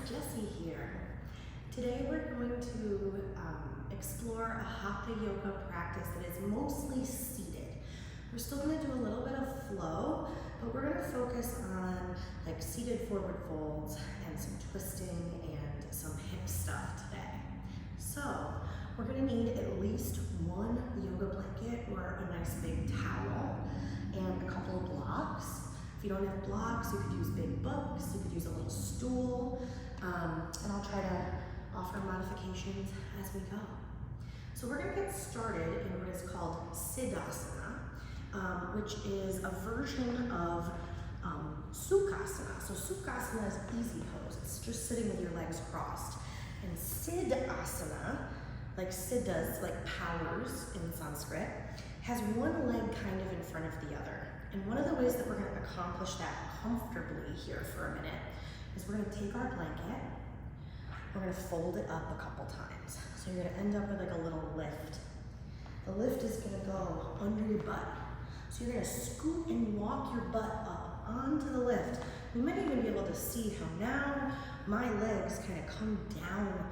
Jessie here. Today we're going to explore a hatha yoga practice that is mostly seated. We're still going to do a little bit of flow, but we're going to focus on like seated forward folds and some twisting and some hip stuff today. So we're going to need at least one yoga blanket or a nice big towel and a couple of blocks. If you don't have blocks, you could use big books, you could use a little stool, and I'll try to offer modifications as we go. So we're going to get started in what is called Siddhasana, which is a version of Sukhasana. So Sukhasana is easy pose, it's just sitting with your legs crossed. And Siddhasana, like siddhas, like powers in Sanskrit, has one leg kind of in front of the other. And one of the ways that we're going to accomplish that comfortably here for a minute is we're going to take our blanket, we're going to fold it up a couple times. So you're going to end up with like a little lift. The lift is going to go under your butt. So you're going to scoot and walk your butt up onto the lift. You might even be able to see how now my legs kind of come down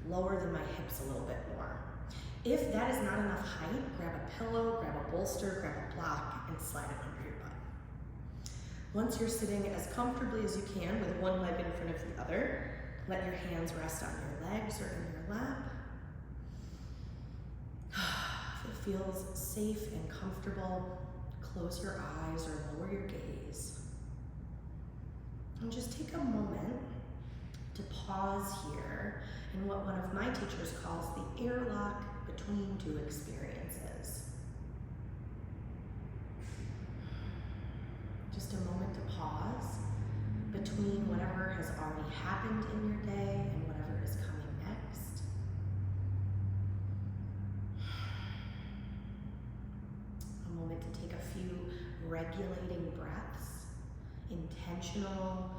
lower than my hips a little bit more. If that is not enough height, grab a pillow, grab a bolster, grab a block, and slide it under your butt. Once you're sitting as comfortably as you can with one leg in front of the other, let your hands rest on your legs or in your lap. If it feels safe and comfortable, close your eyes or lower your gaze. And just take a moment to pause here in what one of my teachers calls the airlock between two experiences. Just a moment to pause between whatever has already happened in your day and whatever is coming next. A moment to take a few regulating breaths, intentional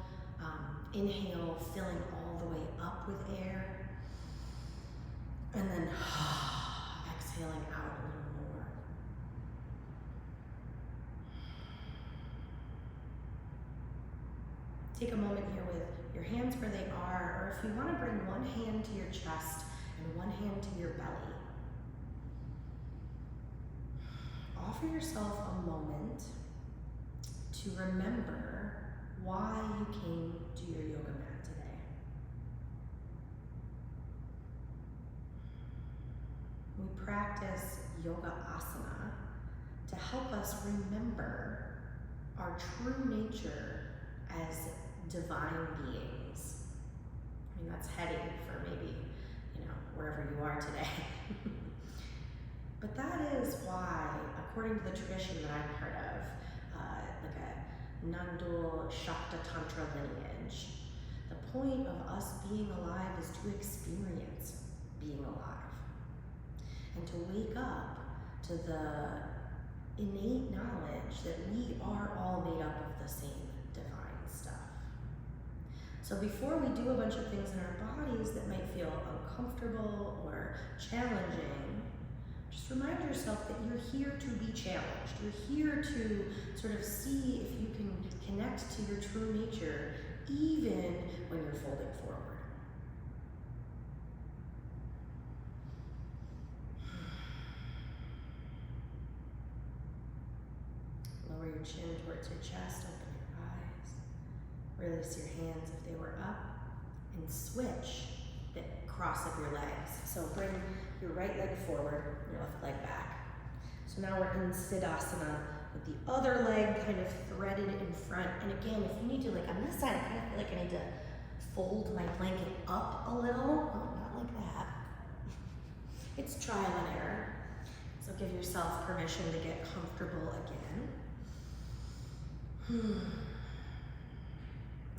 inhale, filling all the way up with air, and then exhaling out a little more. Take a moment here with your hands where they are, or if you want to bring one hand to your chest and one hand to your belly. Offer yourself a moment to remember why you came to your yoga mat today. We practice yoga asana to help us remember our true nature as divine beings. I mean, that's heady for maybe, wherever you are today. But that is why, according to the tradition that I'm part of, like a Nandul Shakta Tantra lineage, the point of us being alive is to experience being alive and to wake up to the innate knowledge that we are all made up of the same divine stuff. So before we do a bunch of things in our bodies that might feel uncomfortable or challenging, just remind yourself that you're here to be challenged. You're here to sort of see if you can connect to your true nature even when you're folding forward. Lower your chin towards your chest, open your eyes. Release your hands if they were up, and switch the cross of your legs. So bring your right leg forward, your left leg back. So now we're in Siddhasana with the other leg kind of threaded in front. And again, if you need to, like on this side, I kind of feel like I need to fold my blanket up a little. Oh, not like that. It's trial and error. So give yourself permission to get comfortable again.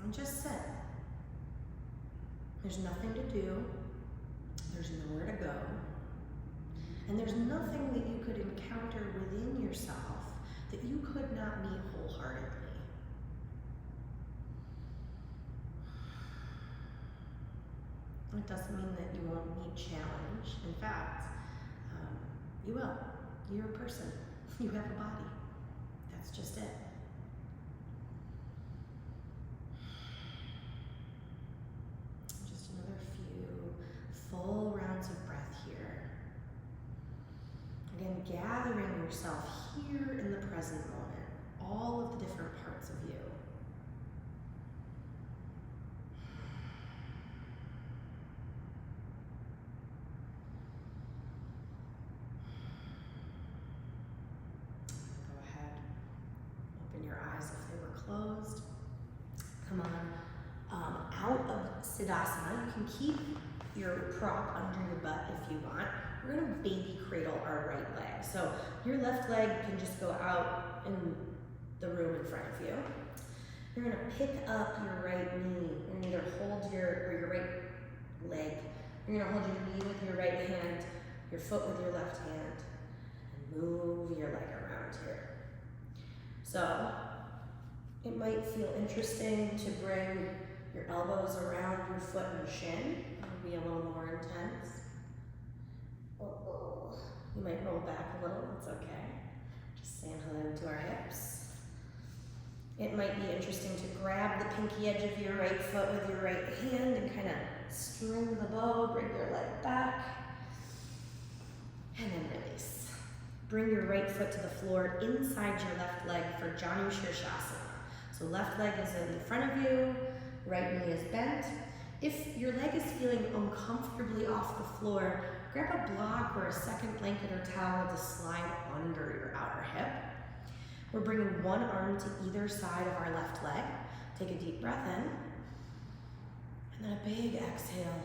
And just sit. There's nothing to do. There's nowhere to go. And there's nothing that you could encounter within yourself that you could not meet wholeheartedly. It doesn't mean that you won't meet challenge. In fact, you will. You're a person. You have a body. That's just it. yourself here in the present moment, all of the different parts of you. Go ahead, open your eyes if they were closed. Come on, out of Siddhasana. You can keep your prop under your butt if you want. We're gonna baby cradle our right leg. So your left leg can just go out in the room in front of you. You're gonna pick up your right knee. You're gonna either hold your right leg. You're gonna hold your knee with your right hand, your foot with your left hand, and move your leg around here. So it might feel interesting to bring your elbows around your foot and shin. It'll be a little more intense. You might roll back a little, it's okay. Just saying hello to our hips. It might be interesting to grab the pinky edge of your right foot with your right hand and kind of string the bow, bring your leg back, and then release. Bring your right foot to the floor inside your left leg for Janu Shirshasana. So left leg is in front of you, right knee is bent. If your leg is feeling uncomfortably off the floor, grab a block or a second blanket or towel to slide under your outer hip. We're bringing one arm to either side of our left leg. Take a deep breath in, and then a big exhale.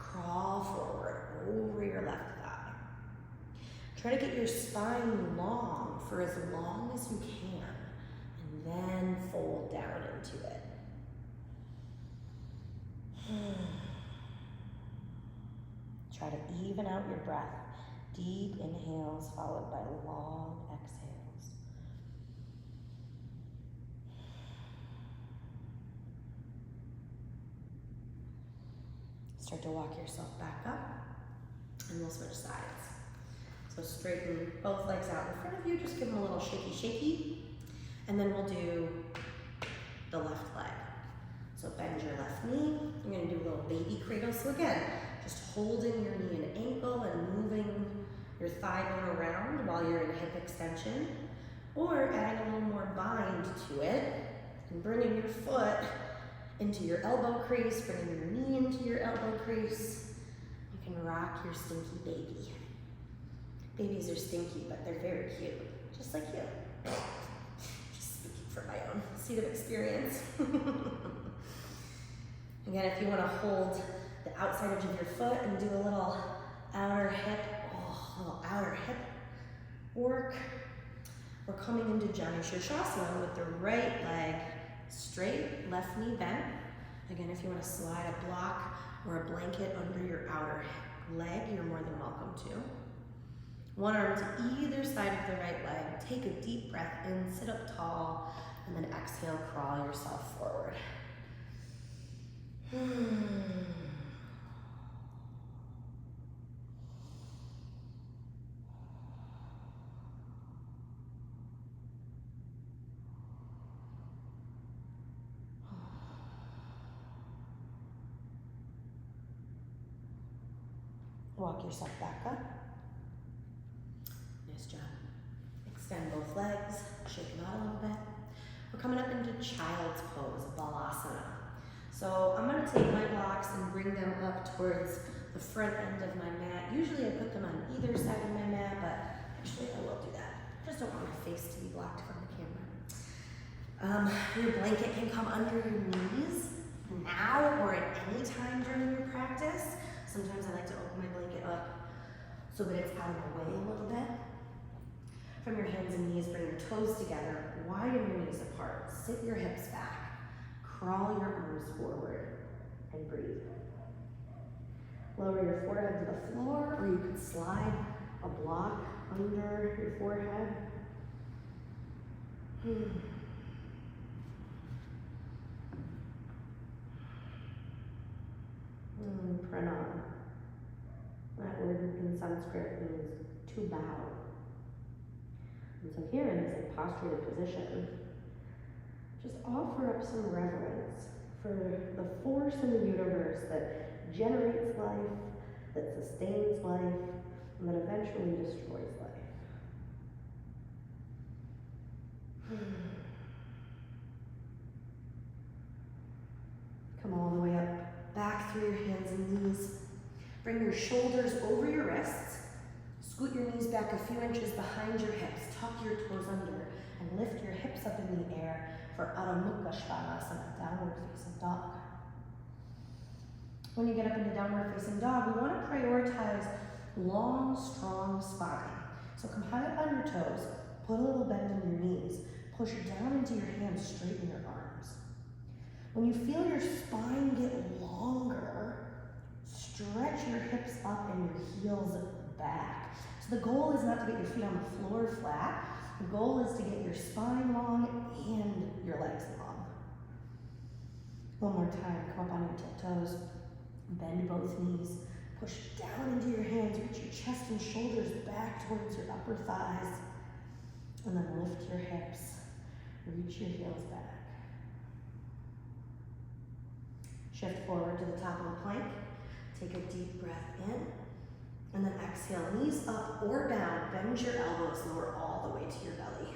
Crawl forward over your left thigh. Try to get your spine long for as long as you can, and then fold down into it. Try to even out your breath. Deep inhales followed by long exhales. Start to walk yourself back up, and we'll switch sides. So straighten both legs out in front of you, just give them a little shaky, shaky, and then we'll do the left leg. So bend your left knee, you're gonna do a little baby cradle. So again, just holding your knee and ankle and moving your thigh bone around while you're in hip extension, or adding a little more bind to it and bringing your foot into your elbow crease, bringing your knee into your elbow crease. You can rock your stinky baby. Babies are stinky, but they're very cute, just like you. Just speaking from my own seat of experience. Again, if you want to hold the outside edge of your foot and do a little outer hip, work. We're coming into Janu Shirshasana with the right leg straight, left knee bent. Again, if you want to slide a block or a blanket under your outer leg, you're more than welcome to. One arm to either side of the right leg. Take a deep breath in, sit up tall, and then exhale, crawl yourself forward. Walk yourself back up. Nice job. Extend both legs, shake them out a little bit. We're coming up into child's pose, balasana. So I'm gonna take my blocks and bring them up towards the front end of my mat. Usually I put them on either side of my mat, but actually I will do that. I just don't want my face to be blocked from the camera. Your blanket can come under your knees now or at any time during your practice. Sometimes I like to open my blanket up so that it's out of the way a little bit. From your hands and knees, bring your toes together, widen your knees apart, sit your hips back, crawl your arms forward, and breathe. Lower your forehead to the floor, or you could slide a block under your forehead. Pranam. That word in Sanskrit means to bow. And so here in this posturated position, just offer up some reverence for the force in the universe that generates life, that sustains life, and that eventually destroys life. Come all the way up, back through your hands and knees. Bring your shoulders over your wrists. Scoot your knees back a few inches behind your hips. Tuck your toes under and lift your hips up in the air for Adho Mukha Svanasana, downward facing dog. When you get up into downward facing dog, we want to prioritize long, strong spine. So come high up on your toes, put a little bend in your knees, push down into your hands, straighten your arms. When you feel your spine get longer, stretch your hips up and your heels back. So the goal is not to get your feet on the floor flat. The goal is to get your spine long and your legs long. One more time, come up on your tiptoes, bend both knees, push down into your hands, reach your chest and shoulders back towards your upper thighs, and then lift your hips, reach your heels back. Shift forward to the top of the plank, take a deep breath in, and then exhale, knees up or down, bend your elbows, lower all the way to your belly.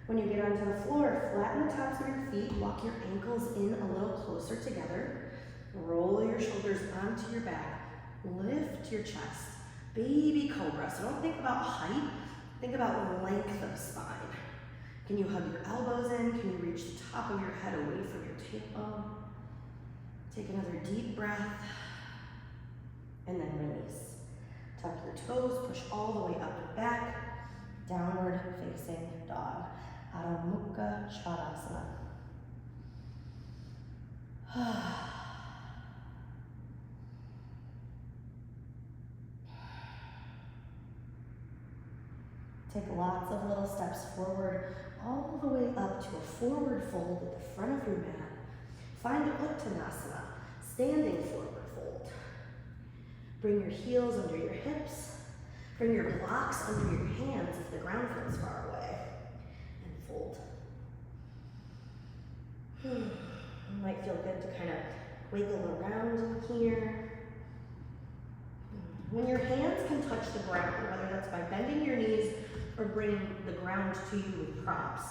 When you get onto the floor, flatten the tops of your feet, walk your ankles in a little closer together, roll your shoulders onto your back, lift your chest, baby cobra. So don't think about height, think about length of spine. Can you hug your elbows in? Can you reach the top of your head away from your tailbone? Take another deep breath, and then release. Tuck your toes, push all the way up and back, downward facing dog. Adho Mukha Svanasana. Take lots of little steps forward, all the way up to a forward fold at the front of your mat. Find Uttanasana, standing forward fold. Bring your heels under your hips. Bring your blocks under your hands if the ground feels far away. And fold. It might feel good to kind of wiggle around here. When your hands can touch the ground, whether that's by bending your knees or bringing the ground to you with props,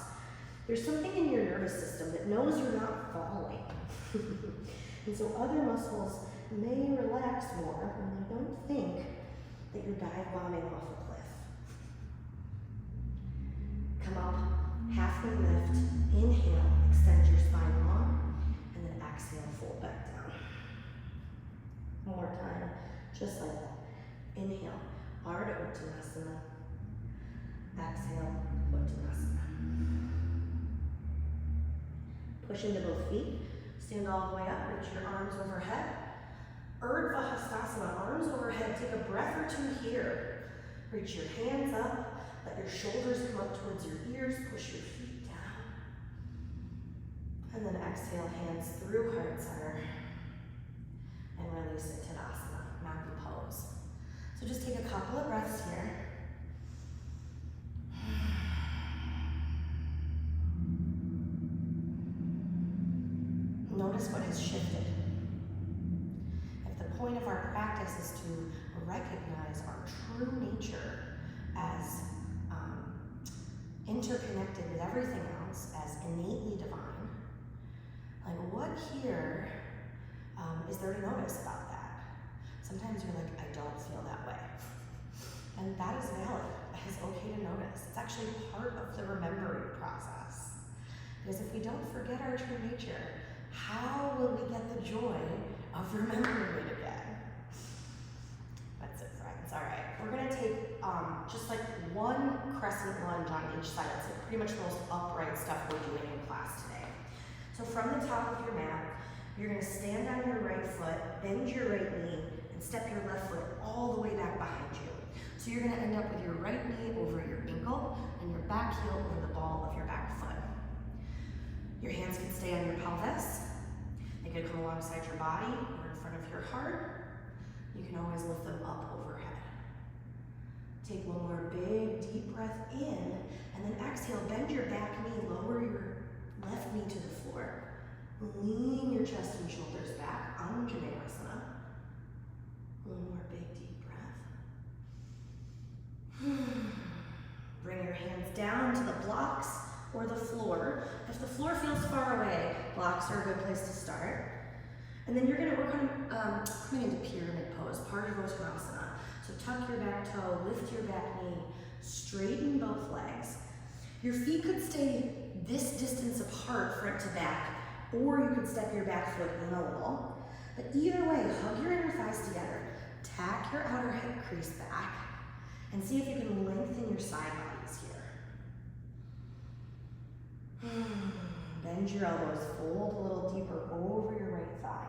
there's something in your nervous system that knows you're not falling. And so other muscles may relax more when they don't think that you're dive bombing off a cliff. Come up, halfway lift, inhale, extend your spine long, and then exhale, fold back down. One more time, just like that. Inhale, Ardha Uttanasana. Exhale, Uttanasana. Push into both feet. Stand all the way up, reach your arms overhead. Urdhva Hastasana, arms overhead. Take a breath or two here. Reach your hands up, let your shoulders come up towards your ears, push your feet down. And then exhale, hands through heart center. And release it, Tadasana, mountain pose. So just take a couple of breaths here. Notice what has shifted. If the point of our practice is to recognize our true nature as interconnected with everything else, as innately divine, like what here is there to notice about that? Sometimes you're like, I don't feel that way. And that is valid. That is okay to notice. It's actually part of the remembering process. Because if we don't forget our true nature, how will we get the joy of remembering it again? That's it, friends. All right, we're gonna take just like one crescent lunge on each side. That's pretty much the most upright stuff we're doing in class today. So from the top of your mat, you're gonna stand on your right foot, bend your right knee, and step your left foot all the way back behind you. So you're gonna end up with your right knee over your ankle and your back heel over the ball of your back foot. Your hands can stay on your pelvis. They can come alongside your body or in front of your heart. You can always lift them up overhead. Take one more big, deep breath in, and then exhale, bend your back knee, lower your left knee to the floor. Lean your chest and shoulders back, Anjaneyasana. One more big, deep breath. Bring your hands down to the blocks. the floor feels far away, blocks are a good place to start. And then we're coming into pyramid pose, Parsvottanasana. So tuck your back toe, lift your back knee, straighten both legs. Your feet could stay this distance apart front to back, or you could step your back foot in a little. But either way, hug your inner thighs together, tack your outer hip crease back, and see if you can lengthen your side bodies here. Bend your elbows, fold a little deeper over your right thigh.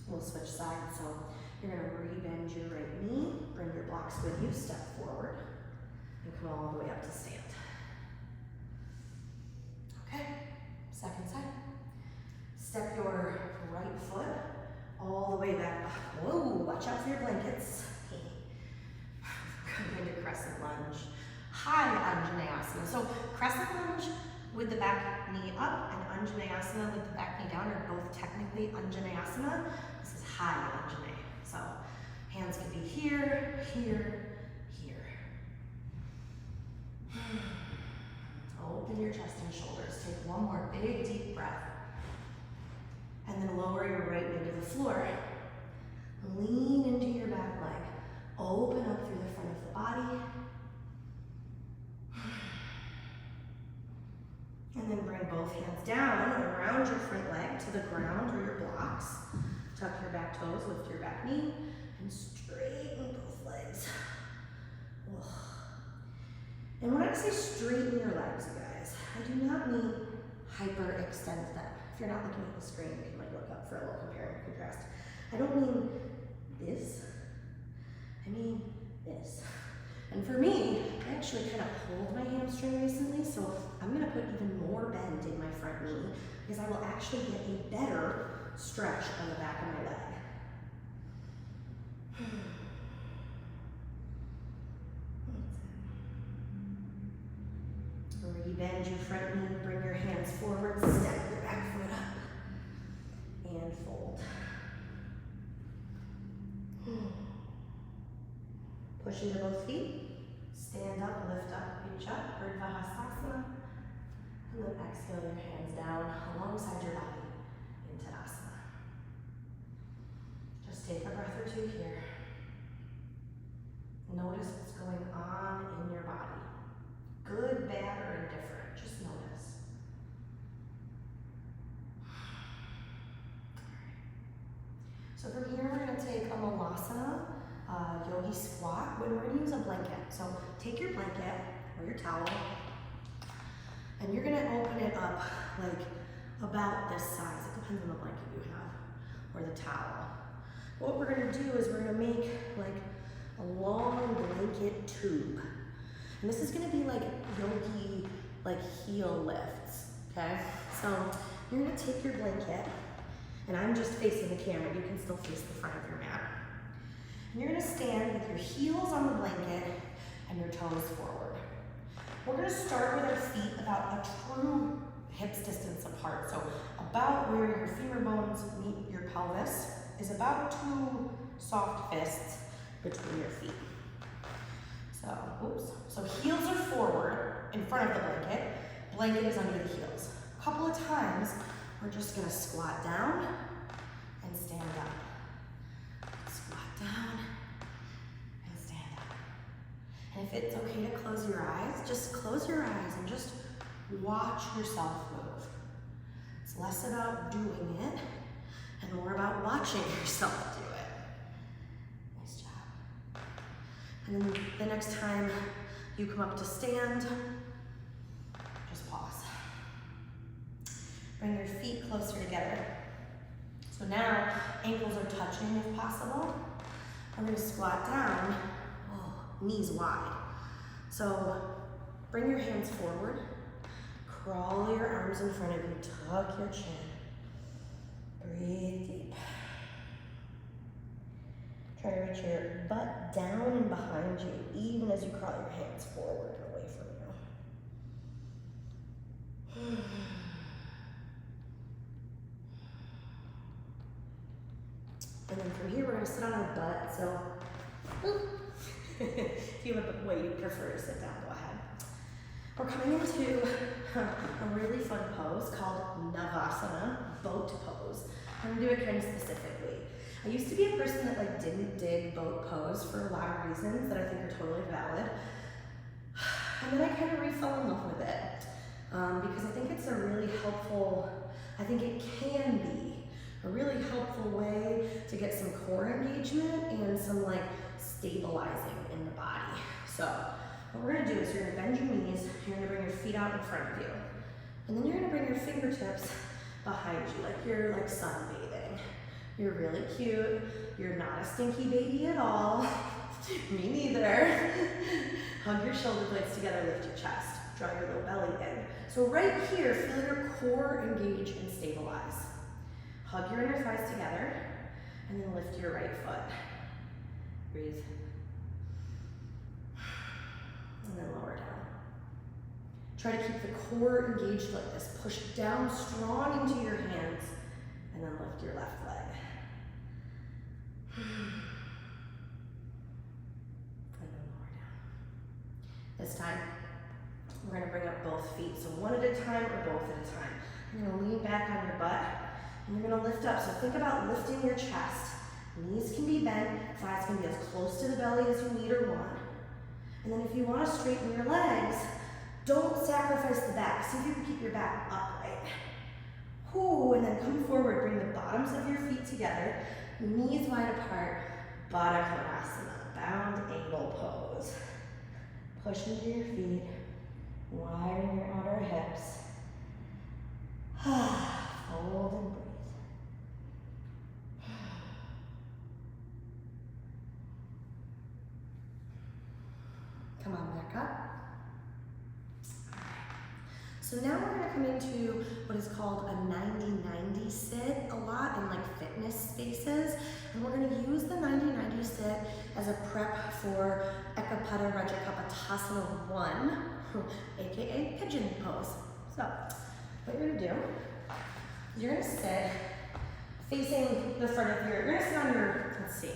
We'll switch sides, so you're gonna re-bend your right knee, bring your blocks with you, step forward, and come all the way up to stand. Okay, second side. Step your right foot all the way back. Whoa, watch out for your blankets. Coming into crescent lunge. High Anjaneyasana. So crescent lunge with the back knee up and Anjaneyasana with the back knee down are both technically Anjaneyasana. This is high Anjaney. So hands can be here, here, here. Open your chest and shoulders. Take one more big deep breath. And then lower your right knee to the floor. Lean into your back leg. Open up through the front of the body. And then bring both hands down around your front leg to the ground or your blocks. Tuck your back toes, lift your back knee, and straighten both legs. And when I say straighten your legs, you guys, I do not mean hyperextend them. If you're not looking at the screen, you can look up for a little compare and contrast. I don't mean this, I mean this. And for me, I actually kind of pulled my hamstring recently, so I'm gonna put even more bend in my front knee because I will actually get a better stretch on the back of my leg. Re-bend your front knee, bring your hands forward, step your back foot up, and fold. Push into both feet, stand up, lift up, reach up, Urdhva Hastasana, and then exhale your hands down alongside your body into Asana. Just take a breath or two here. Notice what's going on in your body. Good, bad, or indifferent, just notice. So from here, we're gonna take a Malasana, yogi squat, when we're gonna use a blanket. So take your blanket or your towel, and you're gonna open it up like about this size. It depends on the blanket you have, or the towel. What we're gonna do is we're gonna make like a long blanket tube. And this is gonna be like yogi, like heel lifts, okay? So you're gonna take your blanket, and I'm just facing the camera. You can still face the front of your mat. And you're gonna stand with your heels on the blanket and your toes forward. We're gonna start with our feet about a true hips distance apart. So about where your femur bones meet your pelvis is about 2 soft fists between your feet. So heels are forward in front of the blanket. Blanket is under the heels. A couple of times, we're just gonna squat down and stand up. Squat down and stand up. And if it's okay to close your eyes, just close your eyes and just watch yourself move. It's less about doing it and more about watching yourself do it. Nice job. And then the next time you come up to stand, just pause. Bring your feet closer together. So now, ankles are touching if possible. I'm gonna squat down, knees wide. So bring your hands forward, crawl your arms in front of you, tuck your chin. Breathe deep. Try to reach your butt down and behind you, even as you crawl your hands forward and away from you. And then from here, we're gonna gonna sit on our butt, so if you have a way you prefer to sit down, go ahead. We're coming into a really fun pose called Navasana, boat pose. I'm gonna do it kind of specifically. I used to be a person that like didn't dig boat pose for a lot of reasons that I think are totally valid. And then I kind of fell in love with it because I think it's a really helpful, I think it can be a really helpful way to get some core engagement and some like stabilizing in the body. So what we're gonna do is you're gonna bend your knees, you're gonna bring your feet out in front of you, and then you're gonna bring your fingertips behind you like you're like sunbathing. You're really cute, you're not a stinky baby at all. Me neither. Hug your shoulder blades together, lift your chest, draw your little belly in. So right here, feel your core engage and stabilize. Hug your inner thighs together, and then lift your right foot. Breathe. And then lower down. Try to keep the core engaged like this. Push down strong into your hands, and then lift your left leg. This time, we're gonna bring up both feet. So one at a time or both at a time. You're gonna lean back on your butt and you're gonna lift up. So think about lifting your chest. Knees can be bent, thighs can be as close to the belly as you need or want. And then if you wanna straighten your legs, don't sacrifice the back. See if you can keep your back upright. Ooh, and then come forward, bring the bottoms of your feet together, knees wide apart, Baddha Konasana, bound angle pose. Push into your feet, widen your outer hips. Fold and breathe. Come on back up. So now we're gonna come into what is called a 90-90 sit a lot in like fitness spaces. And we're gonna use the 90-90 sit as a prep for Ekapada Rajakapatasana 1, AKA pigeon pose. So what you're gonna do is you're gonna sit facing the front of you're gonna sit on your, let's see,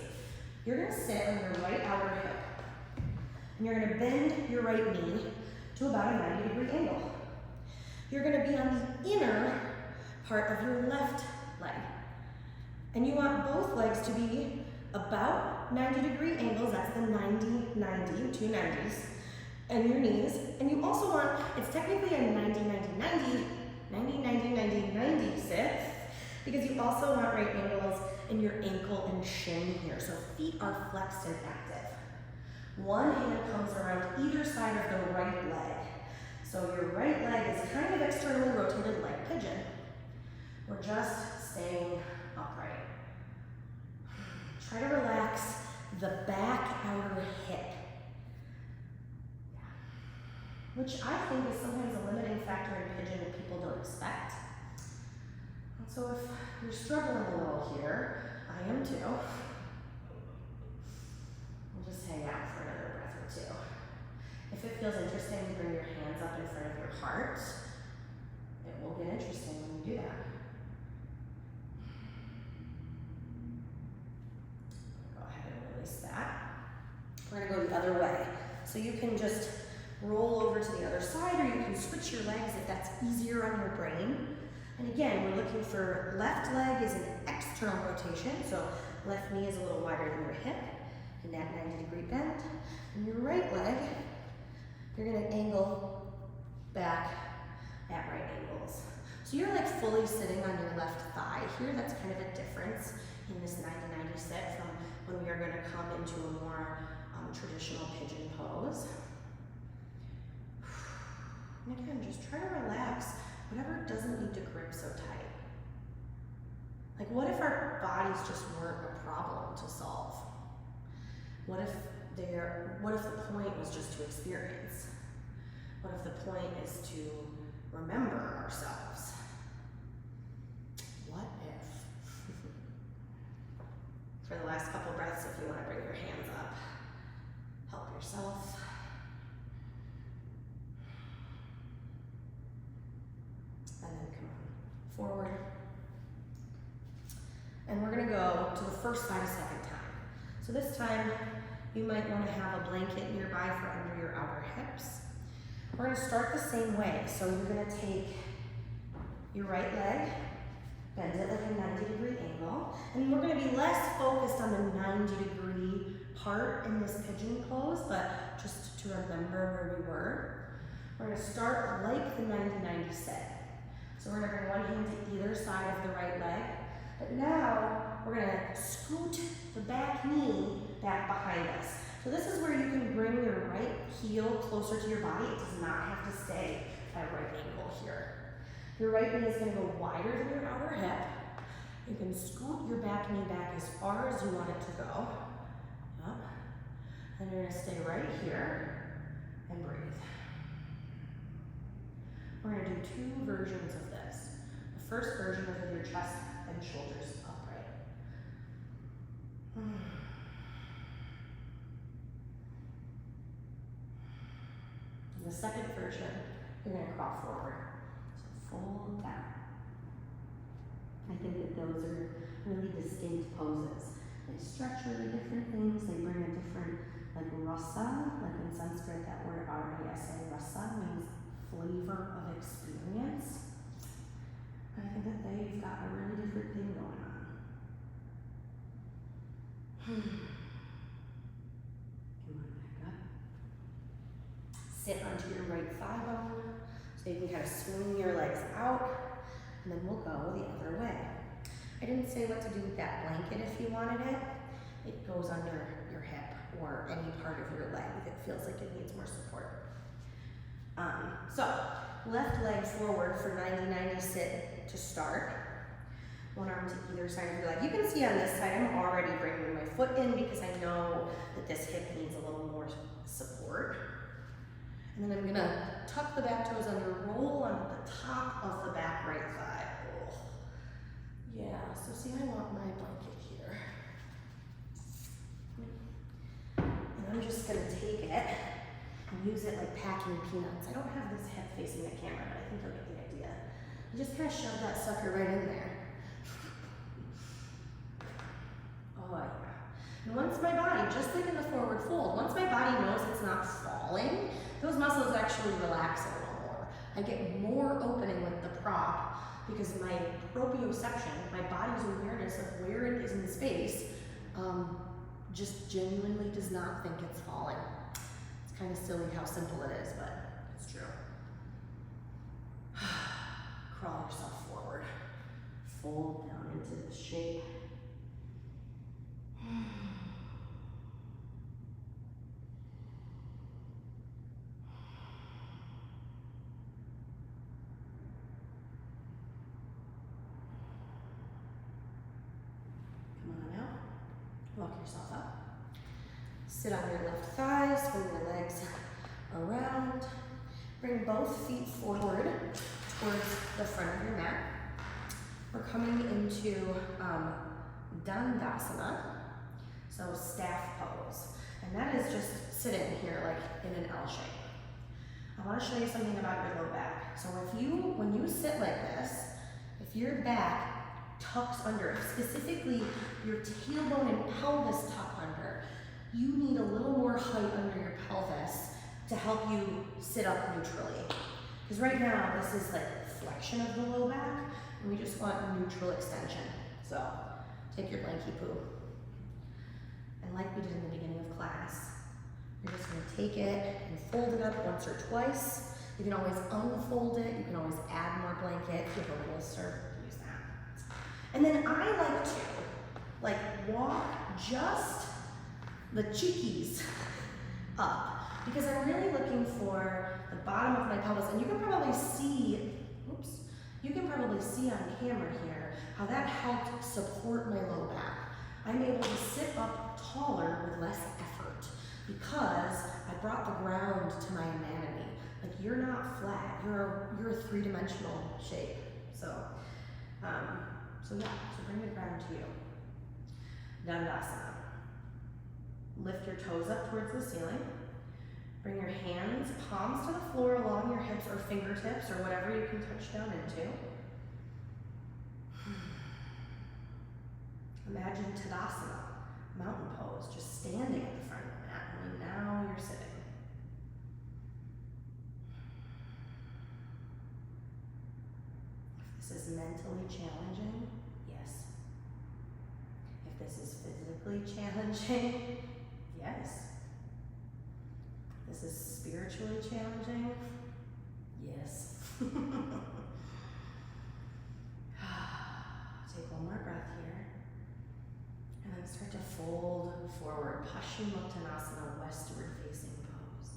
you're gonna sit on your right outer hip. And you're gonna bend your right knee to about a 90-degree angle. You're gonna be on the inner part of your left leg. And you want both legs to be about 90-degree angles, that's the 90-90, two 90s, and your knees. And you also want, it's technically a 90-90-90, 90-90-90-90 sit, because you also want right angles in your ankle and shin here. So feet are flexed and active. One hand comes around either side of the right leg. So your right leg is kind of externally rotated like pigeon. We're just staying upright. Try to relax the back outer hip. Which I think is sometimes a limiting factor in pigeon that people don't expect. And so if you're struggling a little here, I am too. We'll just hang out for another breath or two. If it feels interesting to bring your hands up in front of your heart, it will get interesting when you do that. Go ahead and release that. We're gonna go the other way. So you can just roll over to the other side, or you can switch your legs if that's easier on your brain. And again, we're looking for left leg is an external rotation, so left knee is a little wider than your hip, in that 90-degree bend. And your right leg, you're gonna angle back at right angles. So you're like fully sitting on your left thigh here. That's kind of a difference in this 90-90 sit from when we are gonna come into a more traditional pigeon pose. And again, just try to relax whatever doesn't need to grip so tight. Like what if our bodies just weren't a problem to solve? What if the point was just to experience? What if the point is to remember ourselves? What if? For the last couple breaths, if you want to bring your hands up, help yourself. And then come on, forward. And we're gonna go to the first side a second time. So this time, you might want to have a blanket nearby for under your outer hips. We're going to start the same way. So you're going to take your right leg, bend it like a 90-degree angle, and we're going to be less focused on the 90-degree part in this pigeon pose, but just to remember where we were. We're going to start like the 90-90 sit. So we're going to bring one hand to either side of the right leg, but now we're going to scoot the back knee back behind us. So this is where you can bring your right heel closer to your body. It does not have to stay at a right angle here. Your right knee is going to go wider than your outer hip. You can scoot your back knee back as far as you want it to go. Yep. And you're going to stay right here and breathe. We're going to do two versions of this. The first version is with your chest and shoulders upright. In the second version, you're going to crawl forward. So fold down. I think that those are really distinct poses. They stretch really different things. They bring a different, like rasa, like in Sanskrit, that word R-A-S-A, rasa means flavor of experience. I think that they've got a really different thing going on. Come on, back up. Sit onto your right thigh bone, so you can kind of swing your legs out, and then we'll go the other way. I didn't say what to do with that blanket if you wanted it. It goes under your hip or any part of your leg that feels like it needs more support. So, left leg forward for 90-90 sit to start. One arm to either side of your leg. You can see on this side, I'm already bringing my foot in because I know that this hip needs a little more support. And then I'm gonna tuck the back toes under, roll onto the top of the back right thigh. Oh. Yeah, so see, I want my blanket here. And I'm just gonna take it and use it like packing peanuts. I don't have this hip facing the camera, but I think you'll get the idea. You just kind of shove that sucker right in there. Oh yeah. And once my body, just like in the forward fold, once my body knows it's not falling, those muscles actually relax a little more. I get more opening with the prop because my proprioception, my body's awareness of where it is in space, just genuinely does not think it's falling. It's kind of silly how simple it is, but it's true. Crawl yourself forward. Fold down into the shape. Walk yourself up. Sit on your left thigh, swing your legs around. Bring both feet forward towards the front of your mat. We're coming into Dandasana, so staff pose. And that is just sitting here like in an L shape. I want to show you something about your low back. So when you sit like this, if your back tucks under, specifically your tailbone and pelvis tuck under, you need a little more height under your pelvis to help you sit up neutrally. Because right now, this is like flexion of the low back, and we just want neutral extension. So take your blankie poo. And like we did in the beginning of class, you're just gonna take it and fold it up once or twice. You can always unfold it, you can always add more blanket. If you have a bolster, use that. And then I like to walk just the cheekies up because I'm really looking for the bottom of my pelvis, and you can probably see, on camera here how that helped support my low back. I'm able to sit up taller with less effort because I brought the ground to my anatomy. Like, you're not flat, you're a three-dimensional shape. So bring the ground to you. Dandasana. Lift your toes up towards the ceiling. Bring your hands, palms to the floor along your hips or fingertips or whatever you can touch down into. Imagine Tadasana, mountain pose, just standing at the front of the mat, only now you're sitting. If this is mentally challenging, yes. If this is physically challenging, yes. If this is spiritually challenging, yes. Take one more breath here. And then start to fold forward, Paschimottanasana, westward facing pose.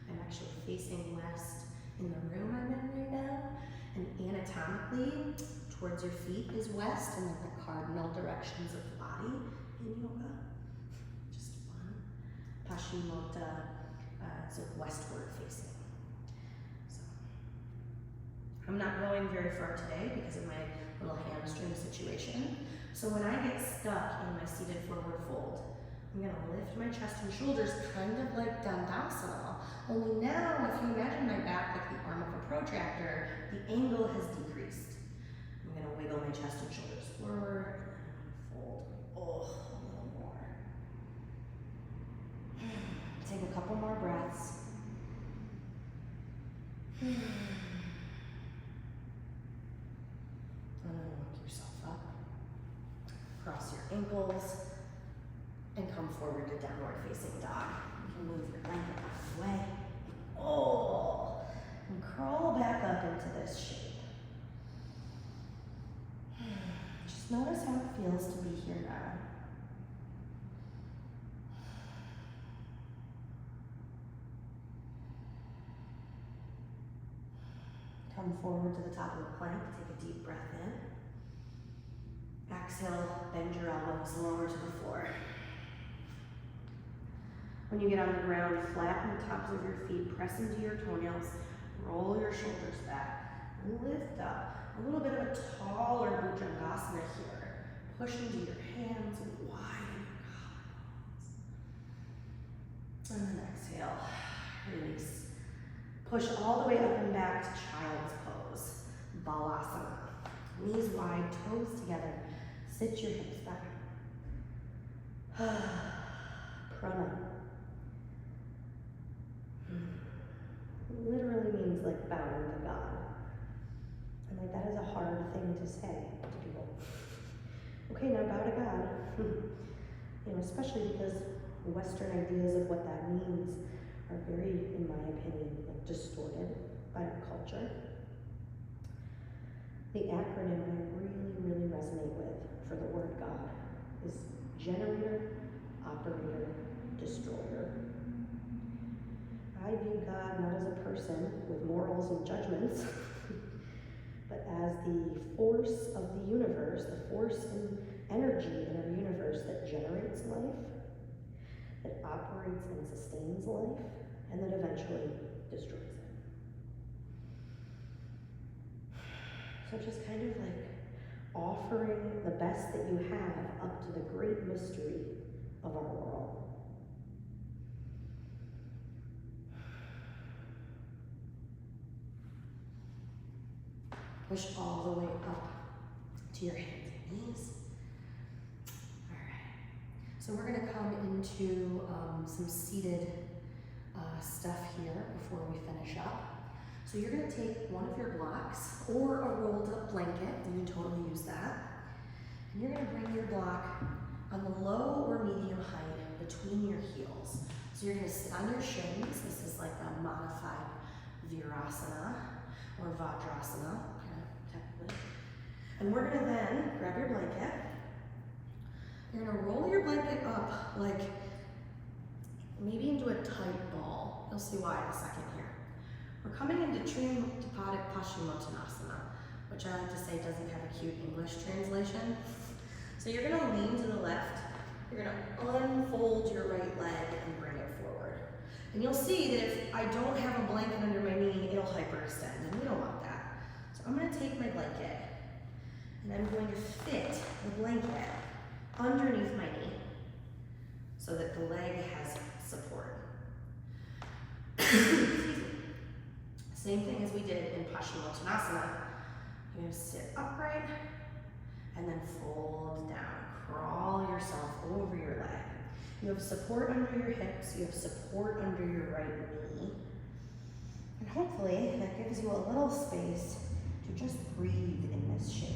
I'm actually facing west in the room I'm in right now, and anatomically, towards your feet is west, and like the cardinal directions of the body in yoga. Just fun. Paschimotta, so westward facing. So, I'm not going very far today because of my little hamstring situation. So when I get stuck in my seated forward fold, I'm gonna lift my chest and shoulders kind of like Dandasana. Only now, if you imagine my back like the arm of a protractor, the angle has decreased. I'm gonna wiggle my chest and shoulders forward, and then I'm gonna fold. Oh, a little more. Take a couple more breaths. And then work yourself up. Cross your ankles and come forward to downward facing dog. You can move your blanket out of the way. Oh, and crawl back up into this shape. Just notice how it feels to be here now. Come forward to the top of the plank, take a deep breath in. Exhale, bend your elbows, lower to the floor. When you get on the ground, flatten the tops of your feet, press into your toenails, roll your shoulders back, lift up. A little bit of a taller Bhujangasana here. Push into your hands and widen your collarbones. And then exhale, release. Push all the way up and back to child's pose, Balasana. Knees wide, toes together. Sit your hips back. Prana. Literally means like bowing to God. And like that is a hard thing to say to people. Okay, now bow to God. You know, especially because Western ideas of what that means are very, in my opinion, like distorted by our culture. The acronym I really resonate with for the word God is generator, operator, destroyer. I view God not as a person with morals and judgments, but as the force of the universe, the force and energy in our universe that generates life, that operates and sustains life, and that eventually destroys it. So just kind of like offering the best that you have up to the great mystery of our world. Push all the way up to your hands and knees. All right. So we're going to come into some seated stuff here before we finish up. So you're going to take one of your blocks or a rolled up blanket. You can totally use that. And you're going to bring your block on the low or medium height between your heels. So you're going to sit on your shins. This is like a modified Virasana or Vajrasana, kind of technically. And we're going to then grab your blanket. You're going to roll your blanket up like maybe into a tight ball. You'll see why in a second here. We're coming into Tripadik Paschimottanasana, which I like to say doesn't have a cute English translation. So you're going to lean to the left. You're going to unfold your right leg and bring it forward. And you'll see that if I don't have a blanket under my knee, it'll hyperextend, and we don't want that. So I'm going to take my blanket, and I'm going to fit the blanket underneath my knee so that the leg has support. Same thing as we did in Paschimottanasana. You're going to sit upright and then fold down. Crawl yourself over your leg. You have support under your hips, you have support under your right knee. And hopefully that gives you a little space to just breathe in this shape.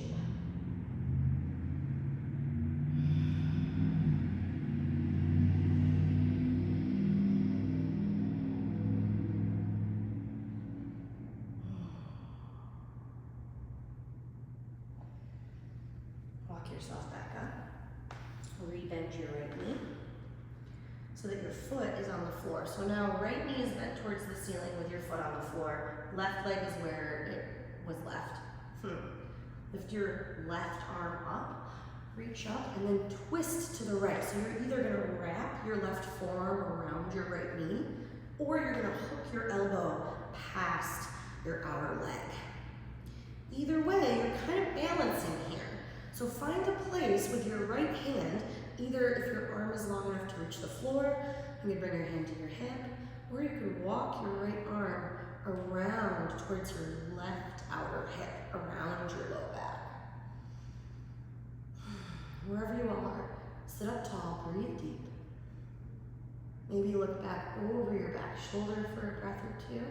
Walk yourself back up. Rebend your right knee so that your foot is on the floor. So now right knee is bent towards the ceiling with your foot on the floor. Left leg is where it was left. Lift your left arm up, reach up, and then twist to the right. So you're either gonna wrap your left forearm around your right knee, or you're gonna hook your elbow past your outer leg. Either way, you're kind of balancing here. So find a place with your right hand, either if your arm is long enough to reach the floor, you can bring your hand to your hip, or you can walk your right arm around towards your left outer hip, around your low back. Wherever you are, sit up tall, breathe deep. Maybe look back over your back shoulder for a breath or two.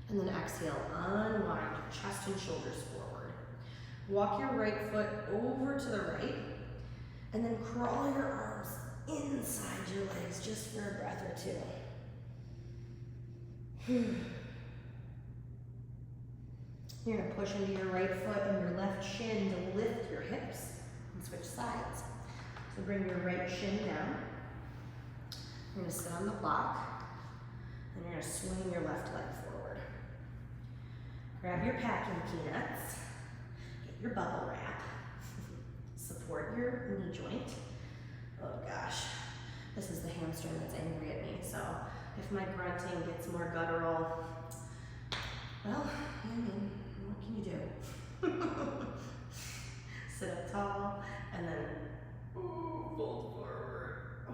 And then exhale, unwind your chest and shoulders forward. Walk your right foot over to the right, and then crawl your arms inside your legs just for a breath or two. You're gonna push into your right foot and your left shin to lift your hips and switch sides. So bring your right shin down. You're gonna sit on the block, and you're gonna swing your left leg forward. Grab your packing peanuts, get your bubble wrap, support your knee joint. Oh gosh, this is the hamstring that's angry at me, so if my grunting gets more guttural, well, I mean, what can you do? Sit up tall, and then fold forward. Oh,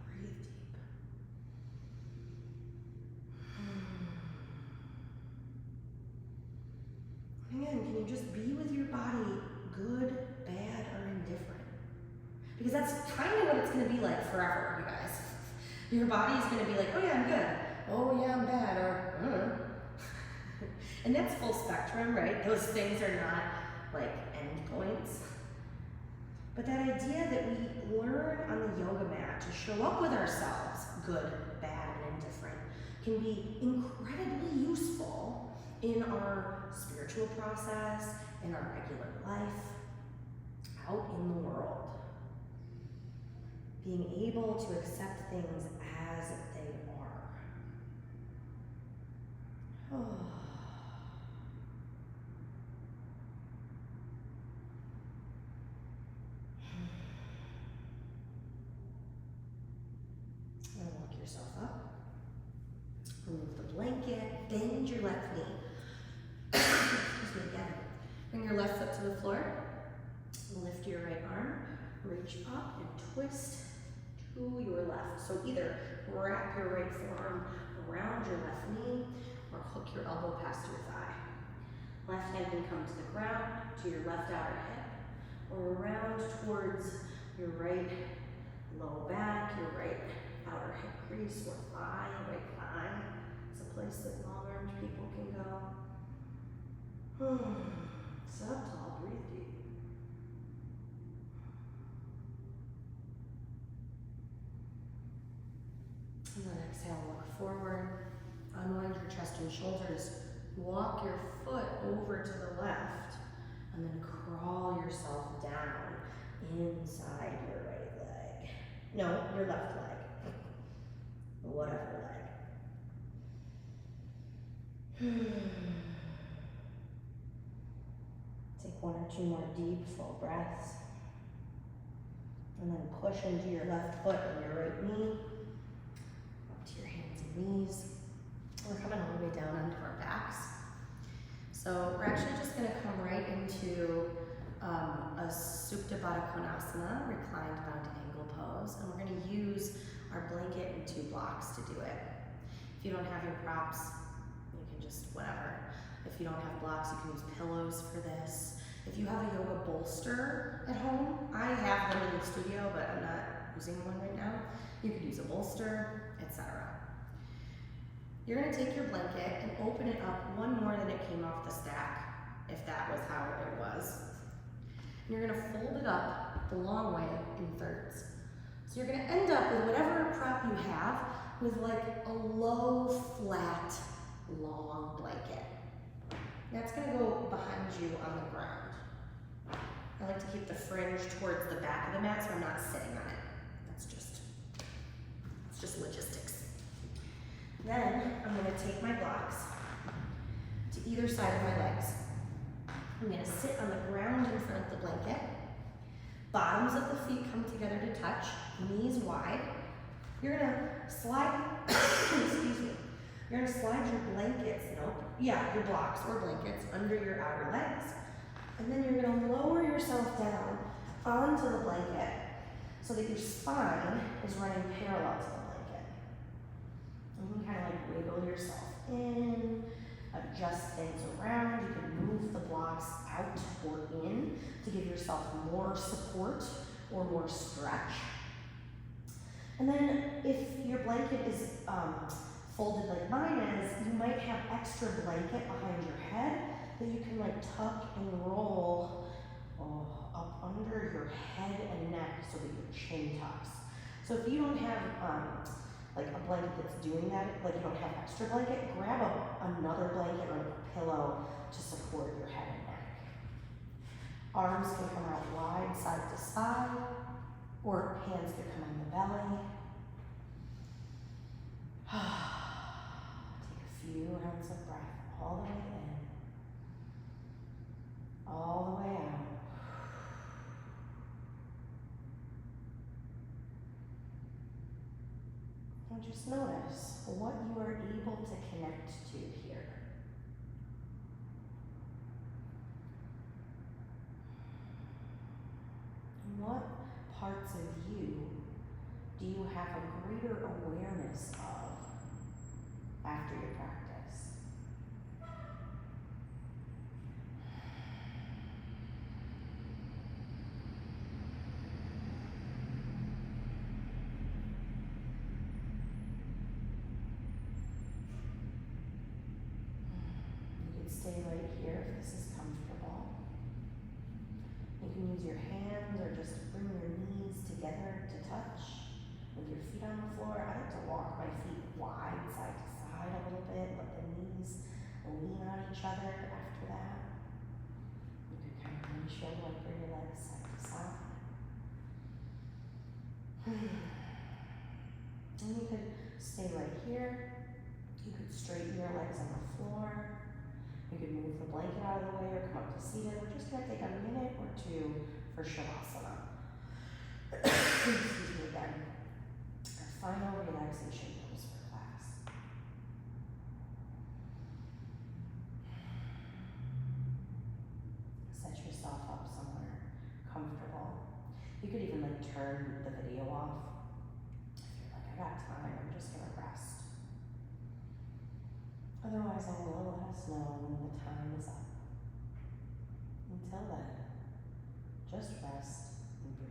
breathe deep. Again, can you just be with your body, good, bad, or indifferent? Because that's kind of what it's going to be like forever, you guys. Your body's going to be like, oh yeah, I'm good. Oh yeah, I'm bad, or and that's full spectrum, right? Those things are not like endpoints. But that idea that we learn on the yoga mat to show up with ourselves, good, bad, and indifferent, can be incredibly useful in our spiritual process, in our regular life, out in the world. Being able to accept things as they are. Oh. And walk yourself up. Remove the blanket, bend your left knee. Excuse me again. Bring your left foot to the floor. Lift your right arm, reach up and twist to your left. So either wrap your right forearm around your left knee or hook your elbow past your thigh. Left hand can come to the ground, to your left outer hip, or around towards your right low back, your right outer hip crease or thigh, right thigh. It's a place that long-armed people can go. Sit up tall, breathe deep. And then exhale, look forward, unwind your chest and shoulders, walk your foot over to the left, and then crawl yourself down inside your right leg. No, your left leg. Whatever leg. Take one or two more deep, full breaths. And then push into your left foot and your right knee. Up to your hands and knees. We're coming all the way down onto our backs. So we're actually just going to come right into a Supta Baddha Konasana, reclined bound angle pose. And we're going to use our blanket and 2 blocks to do it. If you don't have your props, you can just whatever. If you don't have blocks, you can use pillows for this. If you have a yoga bolster at home, I have them in the studio, but I'm not using one right now. You could use a bolster, etc. You're gonna take your blanket and open it up one more than it came off the stack, if that was how it was. And you're gonna fold it up the long way in thirds. So you're gonna end up with whatever prop you have with like a low, flat, long blanket. That's gonna go behind you on the ground. I like to keep the fringe towards the back of the mat so I'm not sitting on it. It's just logistics. Then I'm gonna take my blocks to either side of my legs. I'm gonna sit on the ground in front of the blanket. Bottoms of the feet come together to touch, knees wide. You're gonna slide, excuse me. You're gonna slide your blankets, your blocks or blankets under your outer legs. And then you're gonna lower yourself down onto the blanket so that your spine is running parallel to the blanket. And you can kind of like wiggle yourself in, adjust things around. You can move the blocks out or in to give yourself more support or more stretch. And then if your blanket is folded like mine is, you might have extra blanket behind your head that you can like tuck and roll up under your head and neck so that your chin tucks. So if you don't have like a blanket that's doing that, like you don't have extra blanket, grab another blanket or a pillow to support your head and neck. Arms can come out wide, side to side, or hands can come on the belly. Take a few rounds of breath all the way in, all the way out. And just notice what you are able to connect to here. What parts of you do you have a greater awareness of after your practice? You can stay right here if this is comfortable. You can use your hands or just bring your knees together to touch with your feet on the floor. I like to walk my feet wide, side to side a little bit, let the knees lean on each other after that. You can kind of windshield wiper your legs side to side. And you could stay right here. You could straighten your legs on the floor. You could move the blanket out of the way or come up to seated. We're just going to take a minute or two for Shavasana. Excuse me again. Our final relaxation pose for class. Set yourself up somewhere comfortable. You could even like turn the video off. If you're like, I got time, I'm just going to rest. Otherwise, I will let us know when the time is up. Until then, just rest and breathe.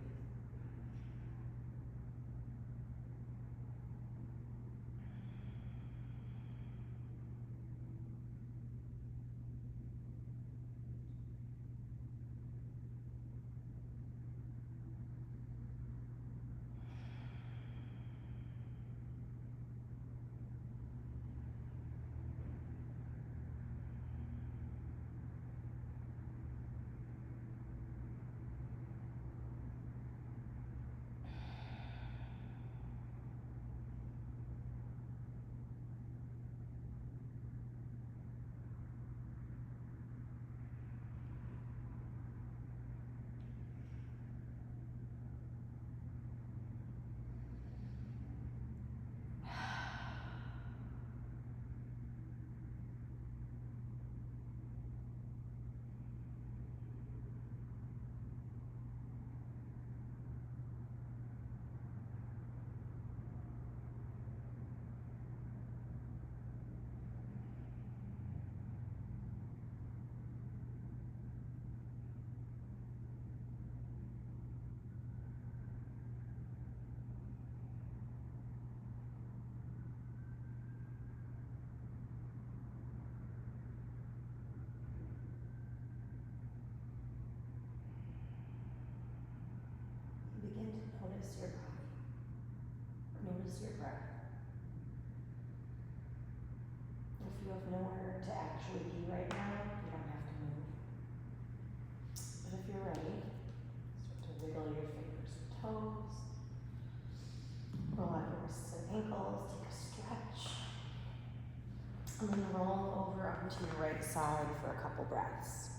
lose your breath. If you have nowhere to actually be right now, you don't have to move. But if you're ready, start to wiggle your fingers and toes. Roll out your wrists and ankles, take a stretch. And then roll over onto your right side for a couple breaths.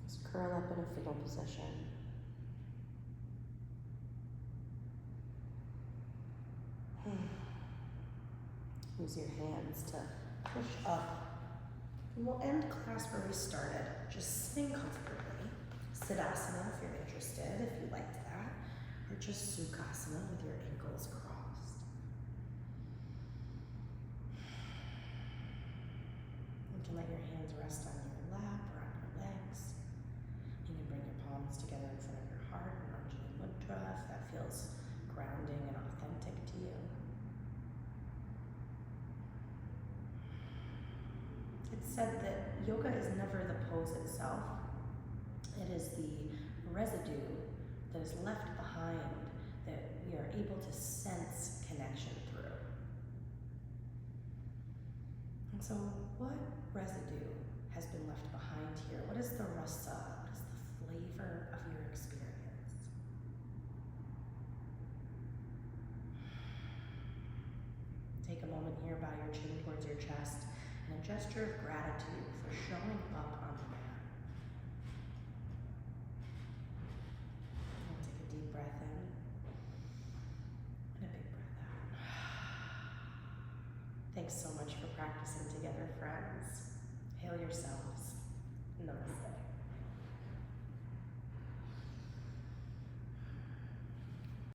Just curl up in a fetal position. Use your hands to push up. And we'll end class where we started, just sitting comfortably. Siddhasana if you're interested, if you liked that, or just Sukhasana with your ankles crossed. You can let your hands rest on your lap or on your legs. You can bring your palms together in front of your heart in Anjali Mudra if that feels grounding and authentic to you. It's said that yoga is never the pose itself. It is the residue that is left behind that we are able to sense connection through. And so what residue has been left behind here? What is the rasa? What is the flavor of your experience? Take a moment here, bow your chin towards your chest, and a gesture of gratitude for showing up on the mat. And take a deep breath in and a big breath out. Thanks so much for practicing together, friends.